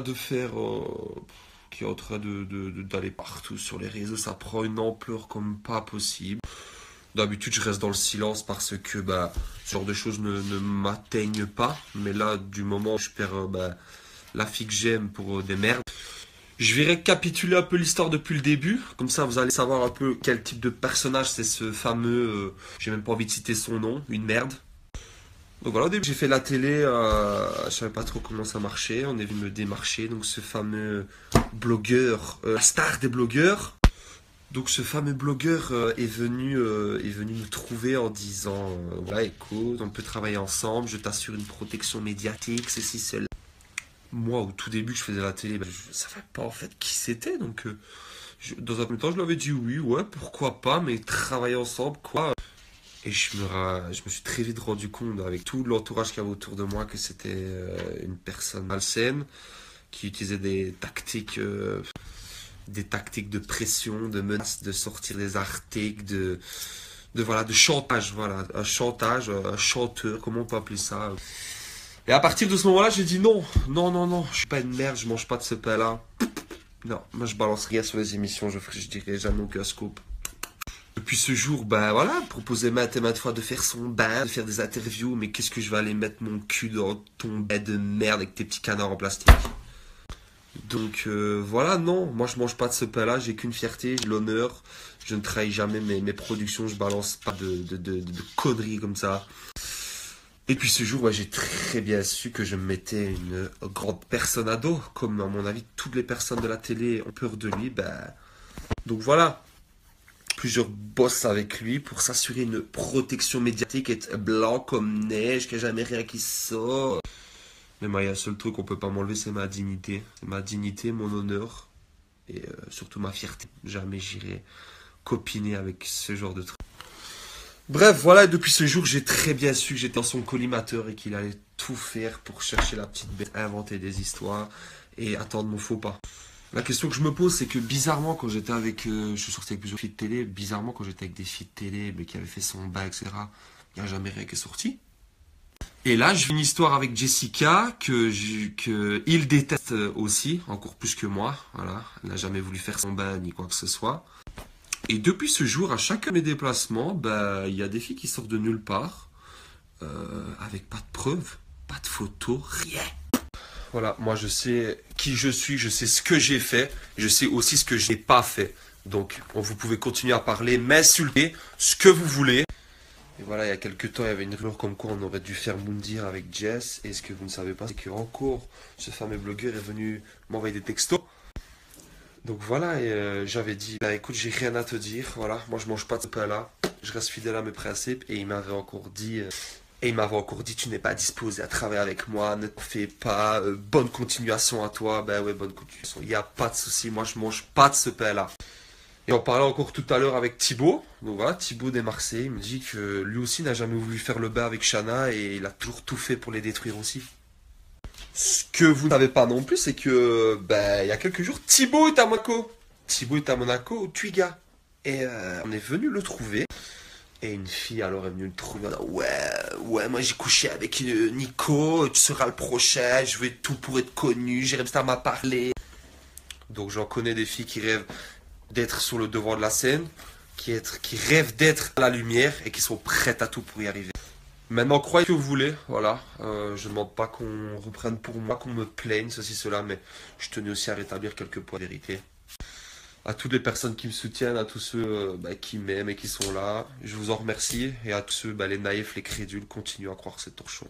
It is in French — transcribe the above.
de faire qui est en train d'aller partout sur les réseaux, ça prend une ampleur comme pas possible. D'habitude, je reste dans le silence parce que bah, ce genre de choses ne m'atteignent pas. Mais là, du moment où je perds bah, la fille que j'aime pour des merdes, je vais récapituler un peu l'histoire depuis le début. Comme ça, vous allez savoir un peu quel type de personnage c'est ce fameux. J'ai même pas envie de citer son nom, une merde. Donc voilà, au début j'ai fait la télé, je savais pas trop comment ça marchait, on est venu me démarcher, donc ce fameux blogueur, la star des blogueurs. Donc ce fameux blogueur est venu me trouver en disant, voilà écoute, on peut travailler ensemble, je t'assure une protection médiatique, ceci, cela. Moi au tout début que je faisais la télé, ben, je savais pas en fait qui c'était, donc dans un premier temps je lui avais dit oui, ouais, pourquoi pas, mais travailler ensemble, quoi. Et je me suis très vite rendu compte, avec tout l'entourage qu'il y avait autour de moi, que c'était une personne malsaine, qui utilisait des tactiques de pression, de menace, de sortir des articles, voilà, de chantage, voilà, un chantage, un chanteur, comment on peut appeler ça. Et à partir de ce moment-là, j'ai dit non, non, non, non, je suis pas une merde, je mange pas de ce pain-là. Non, moi je balance rien sur les émissions, je dirais jamais aucun scoop. Depuis ce jour, bah voilà, proposait maintes et maintes fois de faire son bain, de faire des interviews, mais qu'est-ce que je vais aller mettre mon cul dans ton bain de merde avec tes petits canards en plastique. Donc voilà, non, moi je mange pas de ce pain-là, j'ai qu'une fierté, j'ai l'honneur, je ne trahis jamais mes productions, je balance pas de conneries comme ça. Et puis ce jour, ouais, j'ai très bien su que je me mettais une grande personne à dos, comme à mon avis toutes les personnes de la télé ont peur de lui, bah... Donc voilà, plusieurs boss avec lui pour s'assurer une protection médiatique, être blanc comme neige, qu'il n'y a jamais rien qui sort. Mais moi, il y a un seul truc qu'on peut pas m'enlever, c'est ma dignité. C'est ma dignité, mon honneur et surtout ma fierté. Jamais j'irai copiner avec ce genre de truc. Bref, voilà, et depuis ce jour, j'ai très bien su que j'étais dans son collimateur et qu'il allait tout faire pour chercher la petite bête, inventer des histoires et attendre mon faux pas. La question que je me pose, c'est que bizarrement, quand j'étais avec. Je suis sorti avec plusieurs filles de télé, bizarrement, quand j'étais avec des filles de télé mais qui avaient fait son bac, etc., il n'y a jamais rien qui est sorti. Et là, j'ai une histoire avec Jessica que il déteste aussi, encore plus que moi. Voilà, elle n'a jamais voulu faire son bain ni quoi que ce soit. Et depuis ce jour, à chacun de mes déplacements, bah, il y a des filles qui sortent de nulle part, avec pas de preuves, pas de photos, rien. Voilà, moi je sais qui je suis, je sais ce que j'ai fait, je sais aussi ce que j'ai pas fait. Donc, vous pouvez continuer à parler, m'insulter, ce que vous voulez. Et voilà, il y a quelques temps, il y avait une rumeur comme quoi on aurait dû faire Moundir avec Jess. Et ce que vous ne savez pas, c'est que encore, ce fameux blogueur est venu m'envoyer des textos. Donc voilà, et j'avais dit, bah écoute, j'ai rien à te dire, voilà, moi je mange pas de ce pain-là, je reste fidèle à mes principes, et il m'avait encore dit, tu n'es pas disposé à travailler avec moi, ne te fais pas, bonne continuation à toi, ben ouais, bonne continuation, il n'y a pas de souci, moi je mange pas de ce pain-là. Et on parlait encore tout à l'heure avec Thibaut, donc voilà, Thibaut des Marseillais, il me dit que lui aussi n'a jamais voulu faire le bain avec Shana, et il a toujours tout fait pour les détruire aussi. Ce que vous ne savez pas non plus, c'est que, ben, il y a quelques jours, Thibaut est à Monaco. Thibaut est à Monaco, au Twiga. Et on est venu le trouver. Et une fille alors est venue le trouver. Ouais, ouais, moi j'ai couché avec Nico, tu seras le prochain, je vais tout pour être connu, Jérém Star m'a parlé. Donc j'en connais des filles qui rêvent d'être sur le devant de la scène, qui rêvent d'être à la lumière et qui sont prêtes à tout pour y arriver. Maintenant, croyez ce que vous voulez, voilà. Je ne demande pas qu'on reprenne pour moi, qu'on me plaigne, ceci, cela, mais je tenais aussi à rétablir quelques points de vérité. À toutes les personnes qui me soutiennent, à tous ceux bah, qui m'aiment et qui sont là, je vous en remercie. Et à tous ceux, bah, les naïfs, les crédules, continuez à croire ces torchons.